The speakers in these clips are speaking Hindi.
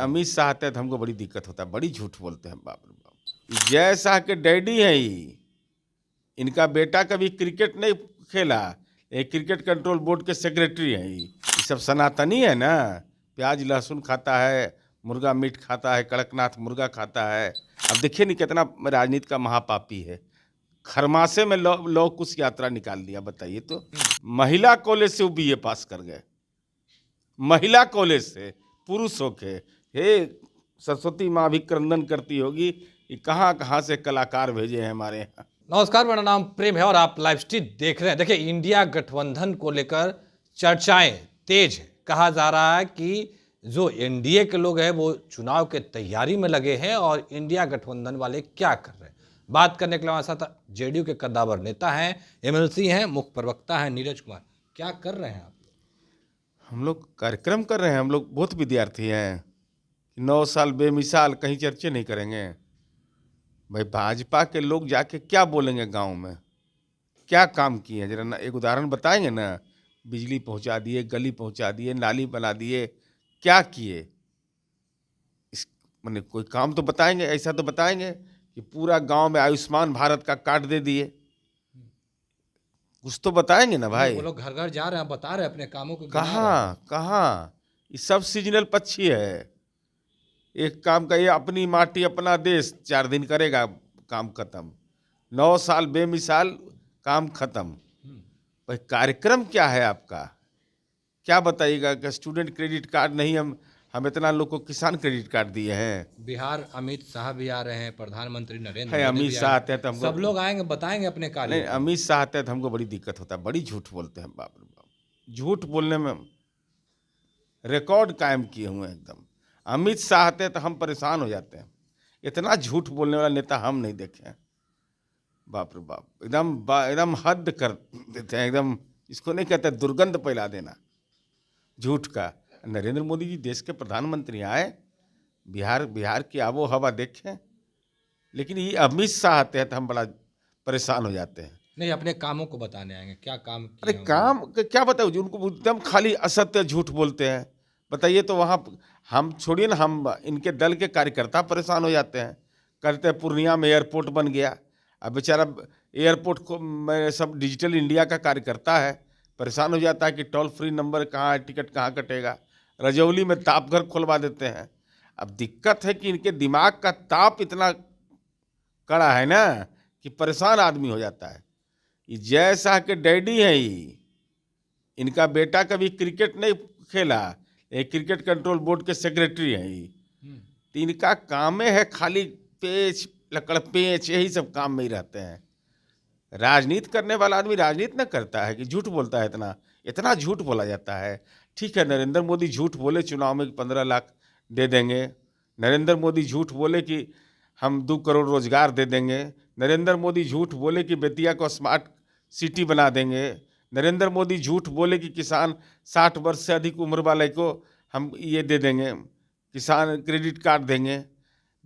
अमित शाह आते हैं तो हमको बड़ी दिक्कत होता है, बड़ी झूठ बोलते हैं, बाप रे बाप। जय शाह के डैडी हैं ये, इनका बेटा कभी क्रिकेट नहीं खेला, ये क्रिकेट कंट्रोल बोर्ड के सेक्रेटरी हैं ये सब सनातनी है ना, प्याज लहसुन खाता है, मुर्गा मीट खाता है, कड़कनाथ मुर्गा खाता है। अब देखिए नहीं कितना राजनीति का महापापी है। खरमासे में लौ कुश यात्रा निकाल दिया, बताइए तो। महिला कॉलेज से वो बीए पास कर गए, महिला कॉलेज से, पुरुष होके। हे सरस्वती माँ भी क्रंदन करती होगी कि कहाँ कहाँ से कलाकार भेजे हैं हमारे यहाँ। नमस्कार, मेरा नाम प्रेम है और आप लाइव स्ट्रीम देख रहे हैं। देखिए, इंडिया गठबंधन को लेकर चर्चाएं तेज है। कहा जा रहा है कि जो एनडीए के लोग हैं वो चुनाव के तैयारी में लगे हैं और इंडिया गठबंधन वाले क्या कर रहे हैं। बात करने के लिए हमारे साथ जेडीयू के कद्दावर नेता हैं, एमएलसी हैं, मुख्य प्रवक्ता हैं नीरज कुमार। क्या कर रहे हैं आप? हम लोग कार्यक्रम कर रहे हैं, हम लोग बहुत विद्यार्थी हैं। 9 साल बेमिसाल कहीं चर्चे नहीं करेंगे भाई। भाजपा के लोग जाके क्या बोलेंगे गांव में, क्या काम किए हैं जरा ना एक उदाहरण बताएंगे ना। बिजली पहुंचा दिए, गली पहुंचा दिए, नाली बना दिए, क्या किए? इस मैंने कोई काम तो बताएंगे, ऐसा तो बताएंगे कि पूरा गांव में आयुष्मान भारत का कार्ड दे दिए, कुछ तो बताएंगे ना भाई। वो लोग घर घर जा रहे हैं, बता रहे हैं अपने कामों को। कहाँ ये सब सीजनल पक्षी है। एक काम का ये अपनी माटी अपना देश 4 दिन करेगा, काम खत्म। 9 साल बेमिसाल, काम खत्म। भाई कार्यक्रम क्या है आपका, क्या बताइएगा? कि स्टूडेंट क्रेडिट कार्ड नहीं, हम इतना लोग को किसान क्रेडिट कार्ड दिए हैं। बिहार अमित शाह भी आ रहे हैं, प्रधानमंत्री नरेंद्र है मोदी अमित भी शाह आए आते हैं तो हमको सब लोग आएंगे, बताएंगे अपने नहीं, कार्य। अमित शाह आते हैं तो हमको बड़ी दिक्कत होता है, बड़ी झूठ बोलते हैं, बाप रे बाप। झूठ बोलने में रिकॉर्ड कायम किए हुए हैं एकदम। अमित शाह आते हैं तो हम परेशान हो जाते हैं, इतना झूठ बोलने वाला नेता हम नहीं देखे हैं, बाप रे बाप। एकदम हद कर देते हैं, एकदम इसको नहीं कहते दुर्गंध फैला देना झूठ का। नरेंद्र मोदी जी देश के प्रधानमंत्री आए, बिहार की आबो हवा देखें, लेकिन ये अमित शाह आते हैं तो हम बड़ा परेशान हो जाते हैं। नहीं, अपने कामों को बताने आएंगे, क्या काम किए अरे हैं काम क्या बताओ जी, उनको एकदम खाली असत्य झूठ बोलते हैं। बताइए तो वहाँ हम छोड़िए ना, हम इनके दल के कार्यकर्ता परेशान हो जाते हैं। करते हैं पूर्णिया में एयरपोर्ट बन गया, अब बेचारा एयरपोर्ट को में सब डिजिटल इंडिया का कार्यकर्ता है, परेशान हो जाता है कि टोल फ्री नंबर कहाँ है, टिकट कहाँ कटेगा। रजौली में तापघर खुलवा देते हैं। अब दिक्कत है कि इनके दिमाग का ताप इतना कड़ा है ना कि परेशान आदमी हो जाता है। ये जय शाह के डैडी हैं ये, इनका बेटा कभी क्रिकेट नहीं खेला, ये क्रिकेट कंट्रोल बोर्ड के सेक्रेटरी हैं ये। तो इनका काम है खाली पेच लकड़ पेच, यही सब काम में ही रहते हैं। राजनीति करने वाला आदमी राजनीति न करता है कि झूठ बोलता है, इतना इतना झूठ बोला जाता है। ठीक है, नरेंद्र मोदी झूठ बोले चुनाव में 15 लाख दे देंगे, नरेंद्र मोदी झूठ बोले कि हम 2 करोड़ रोजगार दे देंगे, नरेंद्र मोदी झूठ बोले कि बेतिया को स्मार्ट सिटी बना देंगे, नरेंद्र मोदी झूठ बोले कि किसान 60 वर्ष से अधिक उम्र वाले को हम ये दे देंगे, किसान क्रेडिट कार्ड देंगे,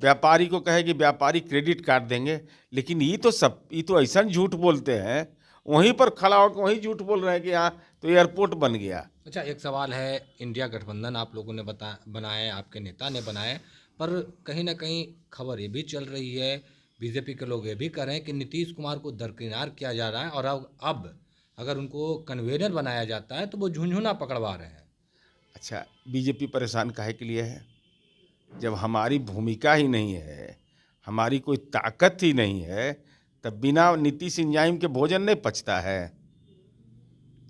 व्यापारी को कहे कि व्यापारी क्रेडिट कार्ड देंगे। लेकिन ये तो ऐसा झूठ बोलते हैं, वहीं पर खड़ा होकर वहीं झूठ बोल रहे हैं कि हाँ तो एयरपोर्ट बन गया। अच्छा, एक सवाल है, इंडिया गठबंधन आप लोगों ने बनाए, आपके नेता ने बनाए, पर कहीं ना कहीं खबर ये भी चल रही है, बीजेपी के लोग ये भी कह रहे हैं कि नीतीश कुमार को दरकिनार किया जा रहा है और अब अगर उनको कन्वेनर बनाया जाता है तो वो झुंझुना पकड़वा रहे हैं। अच्छा, बीजेपी परेशान काहे के लिए है? जब हमारी भूमिका ही नहीं है, हमारी कोई ताकत ही नहीं है, तब बिना नीतीश इंजाइम के भोजन नहीं पचता है।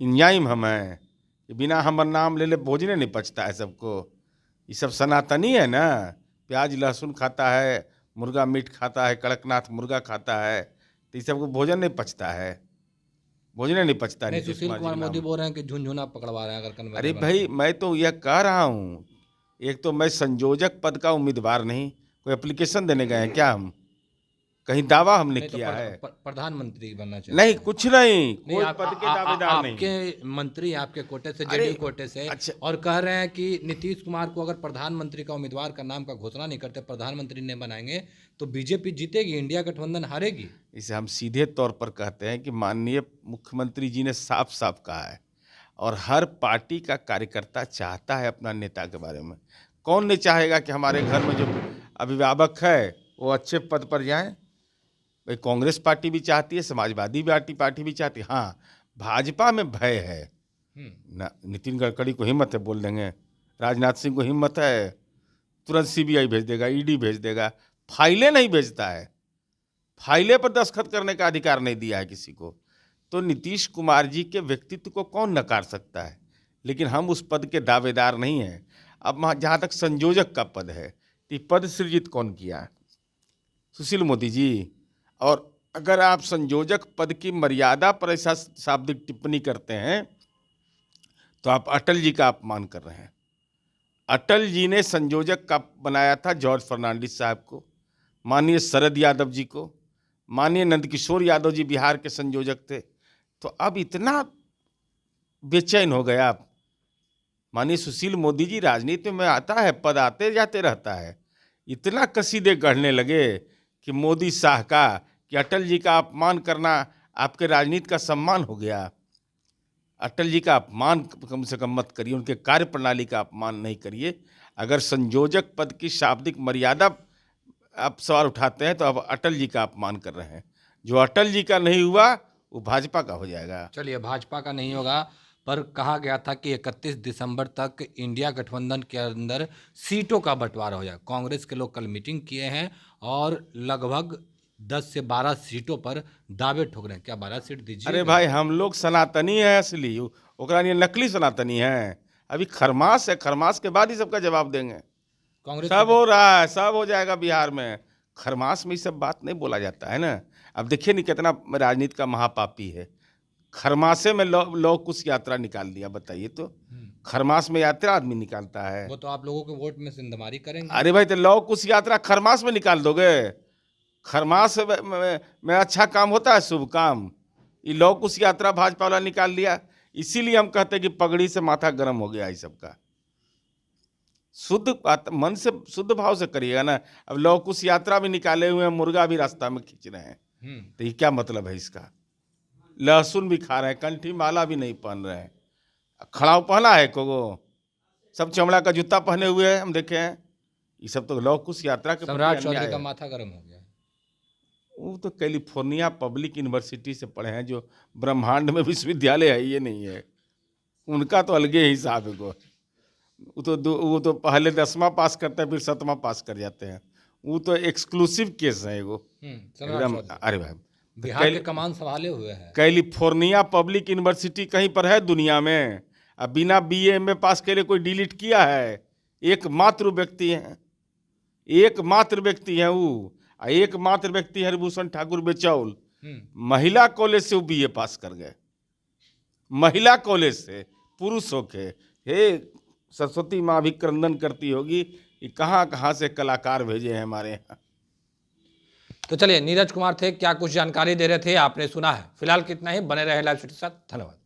इंजाइम हम हैं कि बिना हमार नाम ले ले भोजन नहीं पचता है सबको। ये सब सनातनी है ना, प्याज लहसुन खाता है, मुर्गा मीट खाता है, कड़कनाथ मुर्गा खाता है, तो ये सबको भोजन नहीं पचता है, भोजन नहीं पचता। नहीं, नीतीश सुशील कुमार जी मोदी नाम। बोल रहे हैं कि झुंझुना पकड़वा रहे हैं अगर कन्वेनर अरे भाई, मैं तो यह कह रहा हूँ, एक तो मैं संयोजक पद का उम्मीदवार नहीं, कोई एप्लीकेशन देने गए हैं क्या हम? कहीं दावा हमने नहीं तो किया है? प्रधानमंत्री बनना चाहिए। नहीं, कुछ नहीं, नहीं, कोई पद के दावेदार नहीं। आपके मंत्री आपके कोटे से, अरे, जेडीयू कोटे से, अच्छा। और कह रहे हैं कि नीतीश कुमार को अगर प्रधानमंत्री का उम्मीदवार का नाम का घोषणा नहीं करते, प्रधानमंत्री नहीं बनाएंगे तो बीजेपी जीतेगी, इंडिया गठबंधन हारेगी। इसे हम सीधे तौर पर कहते हैं कि माननीय मुख्यमंत्री जी ने साफ साफ कहा है, और हर पार्टी का कार्यकर्ता चाहता है अपना नेता के बारे में, कौन नहीं चाहेगा कि हमारे घर में जो अभिभावक है वो अच्छे पद पर जाएं? भाई कांग्रेस पार्टी भी चाहती है, समाजवादी पार्टी भी चाहती है। हाँ, भाजपा में भय है ना। नितिन गडकरी को हिम्मत है, बोल देंगे। राजनाथ सिंह को हिम्मत है, तुरंत सीबीआई भेज देगा, ईडी भेज देगा। फाइलें नहीं भेजता है, फाइलें पर दस्तखत करने का अधिकार नहीं दिया है किसी को। तो नीतीश कुमार जी के व्यक्तित्व को कौन नकार सकता है? लेकिन हम उस पद के दावेदार नहीं हैं। अब जहाँ तक संयोजक का पद है, तो पद सृजित कौन किया? सुशील मोदी जी। और अगर आप संयोजक पद की मर्यादा पर ऐसा शाब्दिक टिप्पणी करते हैं तो आप अटल जी का अपमान कर रहे हैं। अटल जी ने संयोजक का बनाया था जॉर्ज फर्नांडिस साहब को, माननीय शरद यादव जी को, माननीय नंदकिशोर यादव जी बिहार के संयोजक थे। तो अब इतना बेचैन हो गया आप। माननीय सुशील मोदी जी, राजनीति में आता है, पद आते जाते रहता है। इतना कसीदे गढ़ने लगे कि मोदी शाह का, कि अटल जी का अपमान करना आपके राजनीति का सम्मान हो गया। अटल जी का अपमान कम से कम मत करिए, उनके कार्य प्रणाली का अपमान नहीं करिए। अगर संयोजक पद की शाब्दिक मर्यादा आप सवाल उठाते हैं तो अब अटल जी का अपमान कर रहे हैं। जो अटल जी का नहीं हुआ वो भाजपा का हो जाएगा। चलिए, भाजपा का नहीं होगा, पर कहा गया था कि 31 दिसंबर तक इंडिया गठबंधन के अंदर सीटों का बंटवारा हो जाए। कांग्रेस के लोग कल मीटिंग किए हैं और लगभग 10 से 12 सीटों पर दावे ठोक रहे हैं। क्या 12 सीट दीजिए? अरे भाई, हम लोग सनातनी है असली, ओकरा लिए नकली सनातनी है। अभी खरमास है, खरमास के बाद ही सबका जवाब देंगे। कांग्रेस सब हो रहा है, सब हो जाएगा बिहार में। खरमास में ये सब बात नहीं बोला जाता है ना। अब देखिए नहीं कितना राजनीति का महापापी है। खरमासे में लौ कुश यात्रा निकाल दिया, बताइए तो। खरमास में यात्रा आदमी निकालता है? वो तो आप लोगों के वोट में सिंधमारी करेंगे। अरे भाई, तो लौ कुश यात्रा खरमास में निकाल दोगे? खरमास में अच्छा काम होता है, शुभ काम। ये लौ कुश यात्रा भाजपा वाला निकाल दिया। इसीलिए हम कहते हैं कि पगड़ी से माथा गर्म हो गया। ये सबका शुद्ध मन से, शुद्ध भाव से करिएगा ना। अब लौ कुश यात्रा भी निकाले हुए हैं, मुर्गा भी रास्ता में खींच रहे हैं, तो ये क्या मतलब है इसका? लहसुन भी खा रहे हैं, कंठी माला भी नहीं पहन रहे हैं। खड़ाव पहना है कोगो, सब चमड़ा का जूता पहने हुए हैं, हम देखे हैं। ये सब तो लौ कुश यात्रा के सम्राट चौधरी का माथा गर्म हो गया। वो तो कैलिफोर्निया पब्लिक यूनिवर्सिटी से पढ़े हैं, जो ब्रह्मांड में विश्वविद्यालय है, ये नहीं है। उनका तो अलगे हिसाब है। वो तो पहले 10वां पास करते हैं, फिर 7वां पास कर जाते हैं। वो तो एक्सक्लूसिव केस है वो एकदम। अरे भाई, बिहार के कमान संभाले हुए हैं। कैलिफोर्निया पब्लिक यूनिवर्सिटी कहीं पर है दुनिया में? अब बिना BA MA पास के लिए कोई डिलीट किया है? एकमात्र व्यक्ति हैं, एकमात्र व्यक्ति हैं वो। एकमात्र व्यक्ति हरिभूषण ठाकुर बेचौल, महिला कॉलेज से वो BA पास कर गए, महिला कॉलेज से, पुरुष होके। हे सरस्वती माँ भी क्रंदन करती होगी कि कहाँ कहाँ से कलाकार भेजे हैं हमारे यहाँ। तो चलिए, नीरज कुमार थे, क्या कुछ जानकारी दे रहे थे आपने सुना है। फिलहाल कितना ही, बने रहे लाइव स्ट्रीट के साथ। धन्यवाद।